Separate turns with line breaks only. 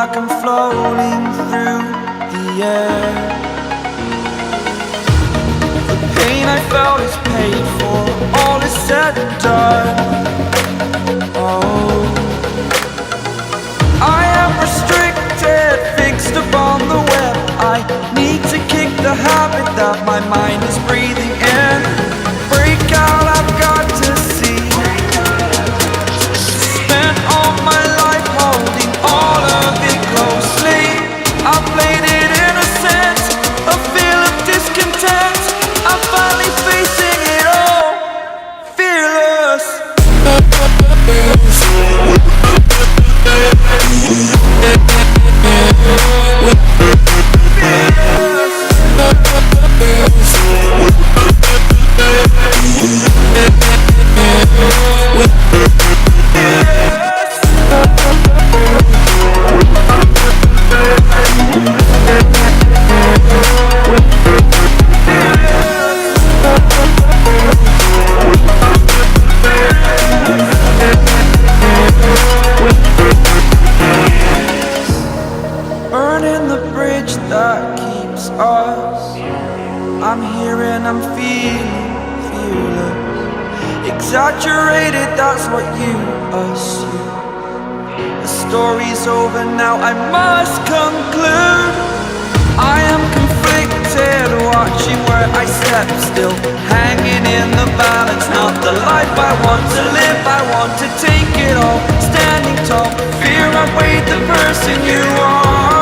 like I'm floating through the air. The pain I felt is paid for, all is said and done. Oh, I am restricted, fixed upon the web. I need to kick the habit that my mind is breathing in. Break out, I've got to see. Spent all my life holding all of it closely. I played it innocent, a feel of discontent. I'm finally facing it all, fearless. Burning the bridge that keeps us. I'm here and I'm feeling fearless. Exaggerated, that's what you assume. The story's over now, I must conclude. I am conflicted, watching where I step still, hanging in the balance. Not the life I want to live, I want to take it all. Standing tall, fear I weighed the person you are.